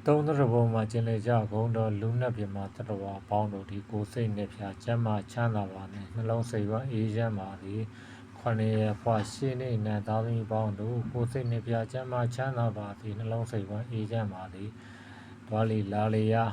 သုံးသရဘုံမှာကျင်လေကြဂုံတော်လူနတ်ပြမတတဝါပေါင်းတို့ဒီကိုစိတ်နှဖျားကျမ်းမာချမ်းသာပါနဲ့နှလုံးစိတ်ဝမ်းအေးချမ်းပါသည်ခொနည်းဖွာရှင်းနေနံသားသမီးပေါင်းတို့ကိုစိတ်နှဖျားကျမ်းမာချမ်းသာပါသည်နှလုံးစိတ်ဝမ်းအေးချမ်းပါသည်တွားလီလာလျာ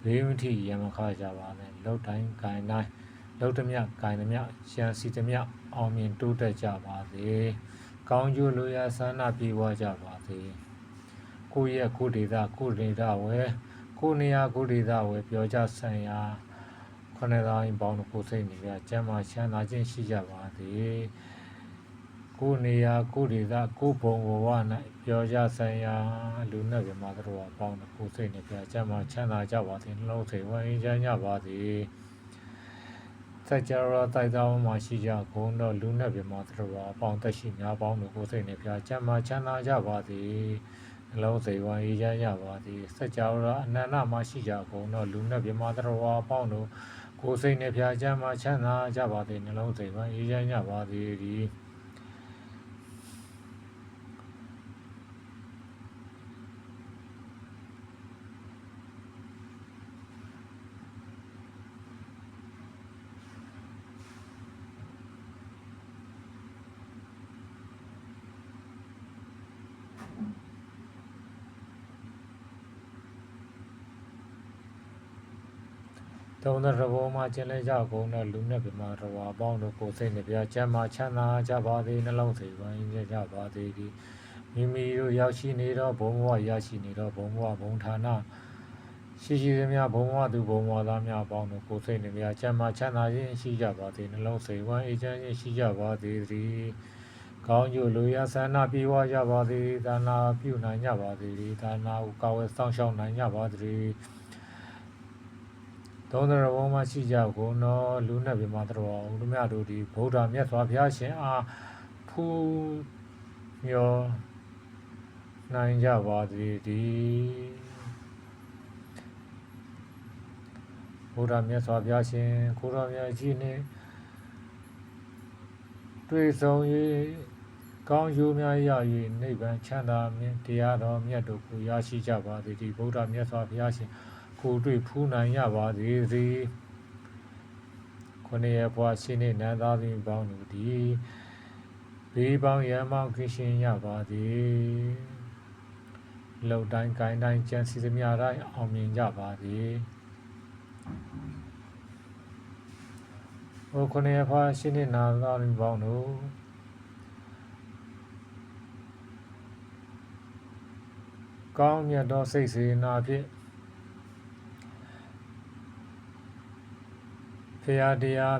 ဘေးမထိရမခကြပါနဲ့လောက်တိုင်းဂိုင်တိုင်းလောက်သမျှဂိုင်သမျှရှမ်းစီသမျှအောင်မြင်တိုးတက်ကြပါစေကောင်းကျိုးလိုရာဆန္ဒပြေဝကြပါစေကိုယ့်ရဲ့ကိုဒေသကိုဒေသဝဲကိုနေရာကိုဒေသဝဲပြောကြဆံရာခொနသားရင်ပေါင်းတို့ကိုစိတ်နေပြကျမ်းမာချမ်းသာခြင်းရှိကြပါသည်ကိုနေရာကိုဒေသကိုဘုံဘဝ၌ပြောကြဆံရာလူနဲ့ပြမတို့အပေါင်းတို့ကိုစိတ်နေပြကျမ်းမာချမ်းသာကြပါသည်နှလုံးစိတ်ဝမ်းအေးချမ်းကြပါသည်စัจ java တိုက်တော်မှာရှိကြဂုံတော်လူနဲ့ပြမတို့အပေါင်းတက်ရှိများပေါင်းတို့ကိုစိတ်နေပြကျမ်းမာချမ်းသာကြပါသည်နှလုံးစိတ်ဝမ်းအေးချမ်းကြပါသည်စัจ java အနန္တမှာရှိကြဂုံတော်လူနဲ့ပြမတို့အပေါင်းတို့ကိုစိတ်နှဖျားချမ်းသာချမ်းသာကြပါသည်နှလုံးစိတ်ဝမ်းအေးချမ်းကြပါသည်ဒီသုံးသရဘုံမှာကျင်လေကြဂုံတော်လူနဲ့ပြမတော်အပေါင်းတို့ကိုစိတ်နှဖျားချမ်းသာချမ်းသာကြပါသည်နှလုံးစိတ်ဝမ်းအေးချမ်းကြပါသည်ဒီမိမိတို့ရောက်ရှိနေသောဘုံဘဝရရှိနေသောဘုံဘဝဘုံဌာနရှိရှိသမျှဘုံဘဝသူဘုံဘဝသားများအပေါင်းတို့ကိုစိတ်နှဖျားချမ်းသာချမ်းသာခြင်းရှိကြပါသည်နှလုံးစိတ်ဝမ်းအေးချမ်းခြင်းရှိကြပါသည်ဒီကောင်းကျိုးလိုရာဆန္ဒပြေဝကြပါသည်ဒါနာပြုနိုင်ကြပါသည်ဒါနာကိုကာဝယ်ဆောင်ရှောက်နိုင်ကြပါသည်သုံးသရဘုံမှာရှိကြဂုံတော်လူနဲ့ပြမတော်ဦးတို့မြတ်တို့ဒီဗုဒ္ဓမြတ်စွာဘုရားရှင်အားဖူးမျောနိုင်ကြပါသည်ဒီဗုဒ္ဓမြတ်စွာဘုရားရှင်ကိုရောမြတ်ကြီးနှင့်တွေ့ဆုံ၍ကောင်းကျိုးများရ၍နိဗ္ဗာန်ချမ်းသာမြတ်တရားတော်မြတ်တို့ကိုရရှိကြပါသည်ဒီဗုဒ္ဓမြတ်စွာဘုရားရှင်ကိုတွေ့ဖူးနိုင်ရပါသည်စီခொနည်းဘွားရှင်းနေနန်းသားသမီးပေါင်းတို့သည်ဘေးပေါင်းရန်ပေါင်းခင်းရှင်ရပါသည်လောက်တိုင်းကိုင်းတိုင်းကြံစီသမျှတိုင်းအောင်မြင်ကြပါသည်ဟိုခொနည်းဘွားရှင်းနေနန်းသားသမီးပေါင်းတို့ကောင်းမြတ်သောစိတ်စေနာဖြင့်ဖရာတရား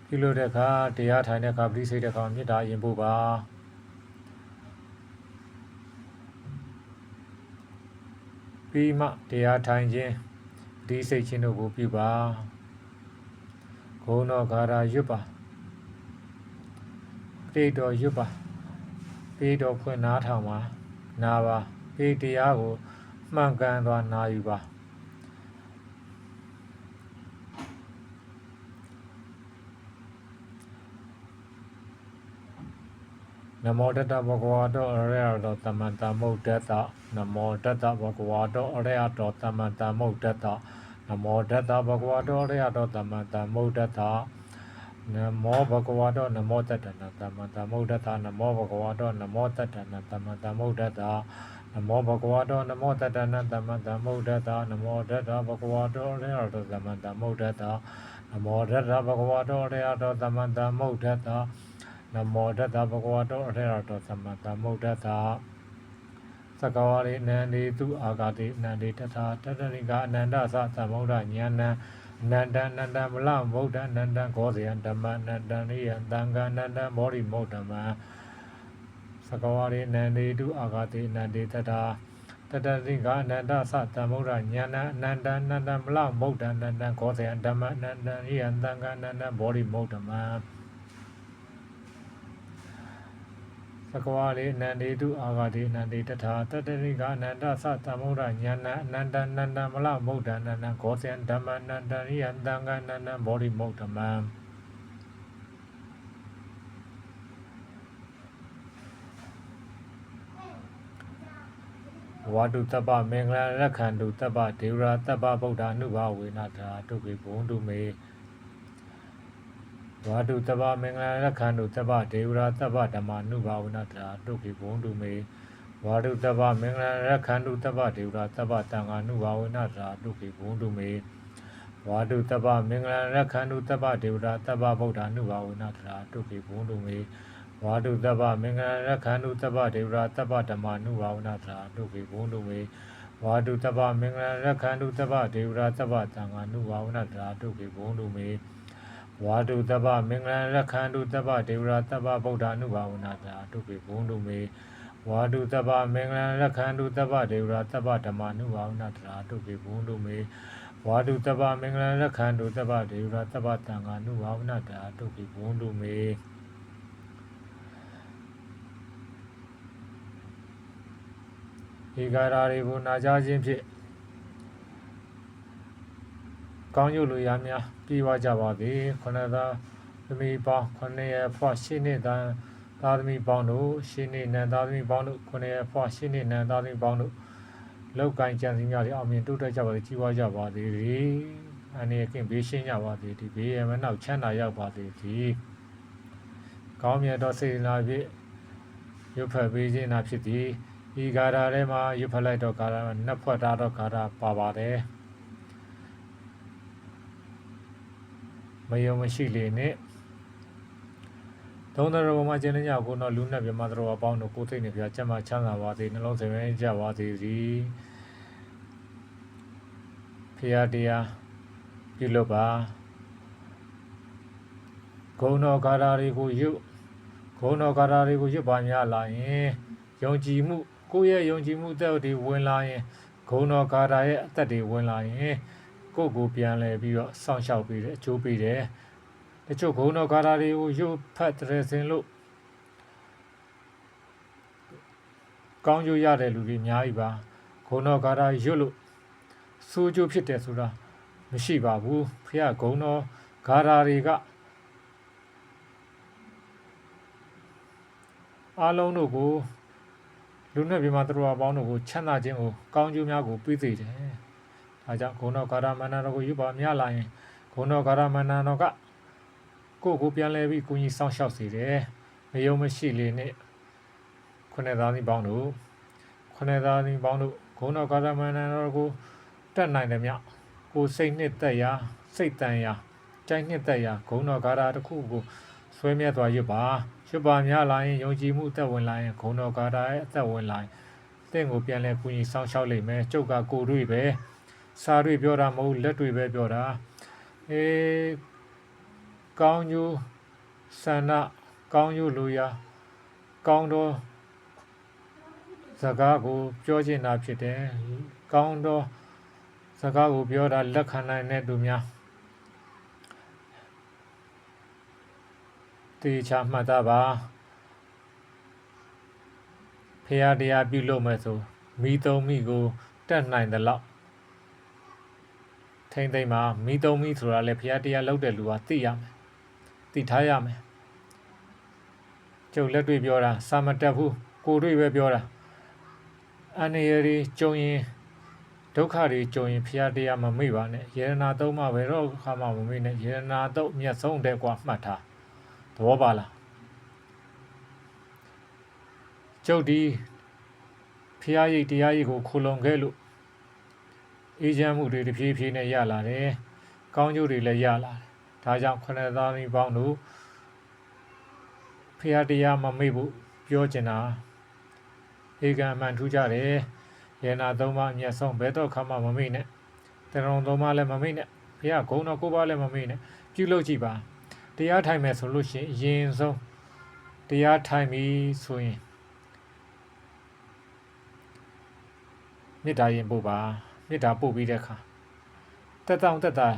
ပြုလို့တဲ့အခါတရားထိုင်တဲ့အခါပရိစိတ်တဲ့အခါမေတ္တာရင်ဖို့ပါပြီးမှတရားထိုင်ခြင်းဒီစိတ်ချင်းတို့ကိုပြုပါဂုဏ်တော်ဂါရရွတ်ပါပိဋတော်ရွတ်ပါပိဋတော်ဖွင့်နားထောင်ပါနာပါပိဋတရားကိုမှန်ကန်စွာနာယူပါနမောတတဗုဒ္ဓဝါဒောအရဟတောသမ္မာသမ္ဗုဒ္ဓတ္တနမောတတဗုဒ္ဓဝါဒောအရဟတောသမ္မာသမ္ဗုဒ္ဓတ္တနမောတတဗုဒ္ဓဝါဒောအရဟတောသမ္မာသမ္ဗုဒ္ဓတ္တနမောဘဂဝါတောနမောတတ္တနသမ္မာသမ္ဗုဒ္ဓတ္တနမောဘဂဝါတောနမောတတ္တနသမ္မာသမ္ဗုဒ္ဓတ္တနမောဘဂဝါတောနမောတတ္တနသမ္မာသမ္ဗုဒ္ဓတ္တနမောတတ္တဘဂဝါတောအရဟတောသမ္မာသမ္ဗုဒ္ဓတ္တနမောတတ္တဘဂဝါတောအရဟတောသမ္မာသမ္ဗုဒ္ဓတ္တနမောတတ္တဘဂဝါတောအရဟတောသမ္မာသမ္ဗုဒ္ဓတ္တသကဝါရိနန္ဒီသူအာဂတိနန္ဒီတထာတတရိကအနန္တသသမ္ဗုဒ္ဓဉာဏံအနန္တနန္တမလဗုဒ္ဓအနန္တခောဇယဓမ္မအနန္တနိယသံဃာအနန္တမောရိမုဒ္ဓမံသကဝါရိနန္ဒီသူအာဂတိနန္ဒီတထာတတရိကအနန္တသသမ္ဗုဒ္ဓဉာဏံအနန္တနန္တမလဗုဒ္ဓအနန္တခောဇယဓမ္မအနန္တနိယသံဃာအနန္တမောရိမုဒ္ဓမံသကဝါရိနန္ဒီတုအာဂတိနန္ဒီတထာတတရိကအနန္တသသမ္ဗုဒ္ဓဉာဏအနန္တနန္တမလဗုဒ္ဓအနန္တခောဇယဓမ္မအနန္တနိယသံဃာအနန္တမောရိမုဒ္ဓမံဝ ဝါတုတ္တပမင်္ဂလာရက္ခန္တုတ္တပဒေဝရာတ္တပဗုဒ္ဓနုဘာဝေနတရာတုခေဘုံတုမေဝါတုတ္တပမင်္ဂလာရက္ခန္တုတ္တပဒေဝရာတ္တပဓမ္မနုဘာဝေနတရာတုခေဘုံတုမေဝါတုတ္တပမင်္ဂလာရက္ခန္တုတ္တပဒေဝရာတ္တပတံဃာနုဘာဝေနတရာတုခေဘုံတုမေဝါတုတ္တပမင်္ဂလာရက္ခန္တုတ္တပဒေဝရာတ္တပဗုဒ္ဓနုဘာဝေနတရာတုခေဘုံတုမေဝါတုတ္တပမင်္ဂလာရက္ခန္တုတ္တပဒေဝရာတ္တပဓမ္မနုဘာဝေနတရာတုခေဘုံတုမေဝါတုတ္တပမင်္ဂလာရက္ခန္တုတ္တပဒေဝရာတ္တပတံဃာနုဘာဝေနတရာတုခေဘုံတုမေဝါတုတ္တပမင်္ဂလာရက္ခန္တုတ္တပဒေဝရာတ္တပဗုဒ္ဓနုဘာဝေနတရာတုခေဘုံတုမေဝါတုတ္တပမင်္ဂလာရက္ခန္တုတ္တပဒေဝရာတ္တပဓမ္မနုဘာဝေနတရာတုခေဘုံတုမေဝါတုတ္တပမင်္ဂလာရက္ခန္တုတ္တပဒေဝရာတ္တပတံဃာနုဘာဝေနတရာတုခေဘုံတုမေဒီကာရာတွေကိုနာကြားခြင်းဖြင့်ကောင်းကျိုးလိုရာများပြေးဝကြပါသည်ခொနသာသမီးပေါင်းခொနရဖွားရှင်းနေသားသားသမီးပေါင်းတို့ရှင်းနေနံသားသမီးပေါင်းတို့ခொနရဖွားရှင်းနေနံသားသမီးပေါင်းတို့လောက်ကင်ကြံစည်များတွေအောင်မြင်တိုးတက်ကြပါသည်ကြီးပွားကြပါသည်အနေကင်းဘေးရှင်းကြပါသည်ဒီဘေးရမနောက်ချမ်းသာရောက်ပါသည်ဒီကောင်းမြတ်သောစေနာဖြင့်ရွတ်ဖတ်ပေးခြင်းနာဖြစ်သည်ဒီဂါရာထဲမှာရွတ်ဖတ်လိုက်တော့ဂါရာနှစ်ဖွက်ထားတော့ဂါရာပါပါတယ်မယုံမရှိလေနဲ့သုံးတော်ဘုံမှာကျင်းနေကြကိုတော့လူနဲ့မြမတော်အပေါင်းတို့ကိုယ်သိနေပြချမ်းသာချမ်းသာပါစေနှလုံးစိမ်ရင်းကြပါစေစီဖရာတရားပြုလုပ်ပါဂုဏတော်ဂါရာတွေကိုရွတ်ဂုဏတော်ဂါရာတွေကိုရွတ်ပါများလာရင်ယုံကြည်မှုကိုယ့်ရဲ့ယုံကြည်မှုအသက်တွေဝင်လာရင်ဂုဏတော်ဂါရာရဲ့အသက်တွေဝင်လာရင်ကိုယ့်ကိုပြန်လဲပြီးတော့စောင့်ရှောက်ပြီးတယ်အကျိုးပေးတယ်တချို့ဂုဏတော်ဂါရာတွေကိုရွတ်ဖတ်တဲ့စင်လို့ကောင်းကျိုးရတဲ့လူတွေအများကြီးပါဂုဏတော်ဂါရာရွတ်လို့ဆိုးကျိုးဖြစ်တယ်ဆိုတာမရှိပါဘူးဖခင်ဂုဏတော်ဂါရာတွေကအားလုံးတို့ကိုလူနဲ့ပြမသူတော်အပေါင်းတို့ကိုချမ်းသာခြင်းကိုကောင်းကျိုးများကိုပေးစေတယ်။ဒါကြောင့်ဂုဏတော်ဂါရမန္တတော်ကိုယူပါများလာရင်ဂုဏတော်ဂါရမန္တတော်ကကိုယ့်ကိုပြန်လဲပြီးကိုကြီးစောင့်ရှောက်စေတယ်။မယုံမရှိလေနဲ့ခုနှစ်သားသမီးပေါင်းတို့ဂုဏတော်ဂါရမန္တတော်ကိုတက်နိုင်တယ်မြကိုစိတ်နှစ်သက်ရာစိတ်တန်ရာကြိုက်နှစ်သက်ရာဂုဏတော်ဂါရတစ်ခုကိုဆွဲမြဲသွားရွတ်ပါများလာရင်ယုံကြည်မှုအသက်ဝင်လာရင်ဂုဏတော်ဂါရရဲ့အသက်ဝင်လာရင်သင်ကိုပြန်လဲကူညီဆောင်ရှောက်လိမ့်မယ်ကျုပ်ကကိုယ်တွေ့ပဲစာတွေ့ပြောတာမဟုတ်လက်တွေ့ပဲပြောတာကောင်းကျိုးဆန္ဒကောင်းကျိုးလူရာကောင်းသောစကားကိုပြောချင်တာဖြစ်တယ်ကောင်းသောစကားကိုပြောတာလက်ခံနိုင်တဲ့သူများတေချာမှတ်သားပါဖရာတရားပြုလုပ်မယ်ဆိုမိသုံးမိကိုတက်နိုင်တယ်လို့ထိမ့်သိမ့်မှာမိသုံးမိဆိုတာလေဖရာတရားလုပ်တဲ့လူကသိရမယ်သိထားရမယ်ကျုပ်လက်တွေ့ပြောတာစာမတက်ဘူးကိုယ်တွေ့ပဲပြောတာအနေရည်ကြုံရင်ဒုက္ခတွေကြုံရင်ဖရာတရားမမေ့ပါနဲ့ယေရနာသုံးမှဘယ်တော့ခါမှမမေ့နဲ့ယေရနာသုံးအမျက်ဆုံးတဲ့ကွာမှတ်ထားသဘောပါလားကျုပ်ဒီဖျားရိပ်တရားရိပ်ကိုခိုလုံခဲ့လို့အေးချမ်းမှုတွေတဖြည်းဖြည်းနဲ့ရလာတယ်ကောင်းကျိုးတွေလည်းရလာတယ်ဒါကြောင့်ခொနသားသမီးပေါင်းတို့ဖျားတရားမမေ့ဖို့ပြောချင်တာဧကံအမှန်ထူးကြတယ်ယေနာသုံးပါအမျက်ဆုံးဘယ်တော့ခါမှမမေ့နဲ့တရုံသုံးပါလည်းမမေ့နဲ့ဖျားဂုံတော်ကိုပါလည်းမမေ့နဲ့ပြုလုပ်ကြည့်ပါတရားထိုင်မယ်ဆိုလို့ရှိရင်အရင်ဆုံးတရားထိုင်ပြီဆိုရင်မေတ္တာရင်ပို့ပါမေတ္တာပို့ပြီးတဲ့အခါတက်တောင့်တက်တာ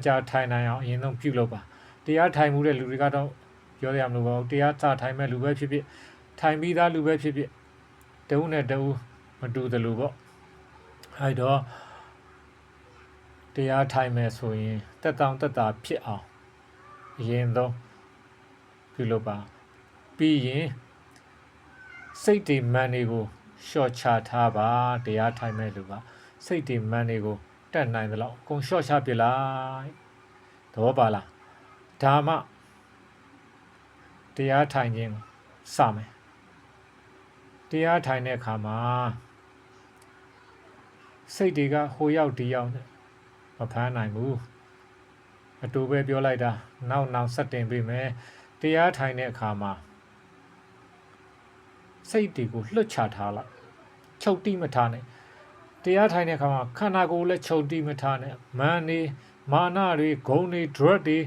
ကြာထိုင်နိုင်အောင်အရင်ဆုံးပြုလုပ်ပါတရားထိုင်မှုတဲ့လူတွေကတော့ပြောရမလို့ပါဘူးတရားစထိုင်မဲ့လူပဲဖြစ်ဖြစ်ထိုင်ပြီးသားလူပဲဖြစ်ဖြစ်တဦးနဲ့တဦးမတူသလိုပေါ့အဲ့တော့တရားထိုင်မယ်ဆိုရင်တက်တောင့်တက်တာဖြစ်အောင်အရင်ဆုံးပြုလုပ်ပါပြီးရင်စိတ်တွေမန်တွေကို ရှော့ချထားပါတရားထိုင်မဲ့လူကစိတ်တွေမန်တွေကိုတက်နိုင်သလောက်အကုန်ရှော့ချပြလိုက်သဘောပါလားဒါမှတရားထိုင်ခြင်းစမယ်တရားထိုင်တဲ့အခါမှာစိတ်တွေကဟိုရောက်ဒီရောက်နဲ့မဖမ်းနိုင်ဘူးအတူပဲပြောလိုက်တာနောက်ဆက်တင်ပေးမယ်တရားထိုင်တဲ့အခါမှာစိတ်တွေကိုလွတ်ချထားလိုက်ချုပ်တိမထားနဲ့တရားထိုင်တဲ့အခါမှာခန္ဓာကိုယ်လည်းချုပ်တိမထားနဲ့မန်နေမာနတွေဂုဏ်တွေ drug တွေ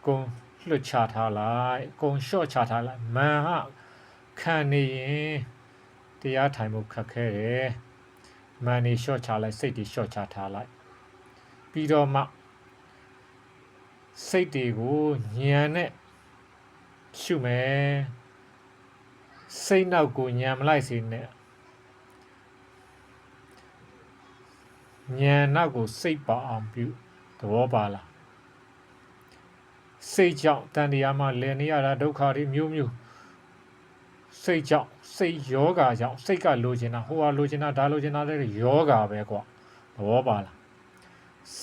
ကုန်လွတ်ချထားလိုက်ကုန်လျှော့ချထားလိုက်မန်ဟာခံနေရင်တရားထိုင်မှုခက်ခဲတယ်မန်နေလျှော့ချလိုက်စိတ်တွေလျှော့ချထားလိုက်ပြီးတော့မှစိတ်တွေကိုဉာဏ်နဲ့ရှုမယ်စိတ်နောက်ကိုဉာဏ်မလိုက်စေနဲ့ဉာဏ်နောက်ကိုစိတ်ပါအောင်ပြုသဘောပါလားစိတ်ကြောင့်တန်တရားမှလည်နေရတာဒုက္ခတွေမျိုးမျိုးစိတ်ကြောင့်စိတ်ယောဂါကြောင့်စိတ်ကလိုချင်တာဟိုဟာလိုချင်တာဒါလိုချင်တာလည်းယောဂါပဲကွာသဘောပါလား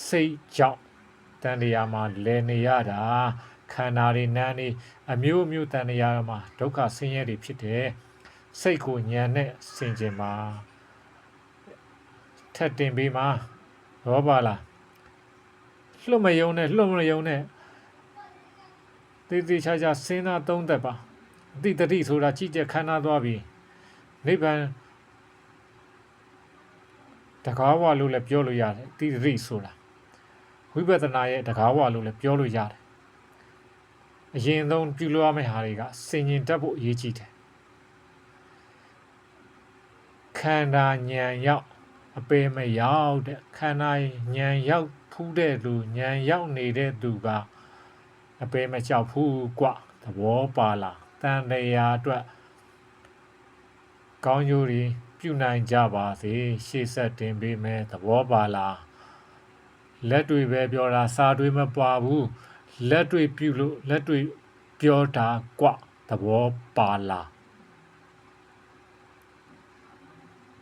စိတ်ကြောင့်တန်တရားမှလည်နေရတာခန္ဓာတွေနာနေအမျိုးမျိုးတန်တရားမှာဒုက္ခဆင်းရဲတွေဖြစ်တယ်စိတ်ကိုဉာဏ်နဲ့ဆင်ခြင်ပါထက်တင်ပေးမှာသဘောပါလားလွတ်မယုံနဲ့သေသေးချာချာစဉ်းစားသုံးသပ်ပါအတိတတိဆိုတာကြည်ကြခန္ဓာသွားပြီနိဗ္ဗာန်တကားဝလို့လည်းပြောလို့ရတယ်အတိတတိဆိုတာဝိပဿနာရဲ့တကားဝလို့လည်းပြောလို့ရတယ်အရင်ဆုံးပြုလို့ရမယ့်ဟာတွေကစင်ញင်တတ်ဖို့အရေးကြီးတယ်ခန္ဓာဉာဏ်ရောက်အပေမရောက်တဲ့ခန္ဓာဉာဏ်ရောက်ဖူးတဲ့လူဉာဏ်ရောက်နေတဲ့သူကအပေမကြောက်ဘူးကွသဘောပါလားတန်တရားအတွက်ကောင်းကျိုးတွေပြုနိုင်ကြပါစေရှေ့ဆက်တင်ပေးမယ်သဘောပါလားလက်တွေပဲပြောတာစာတွေမပါဘူးလက်တွေပြုလို့လက်တွေပြောတာကွသဘောပါလား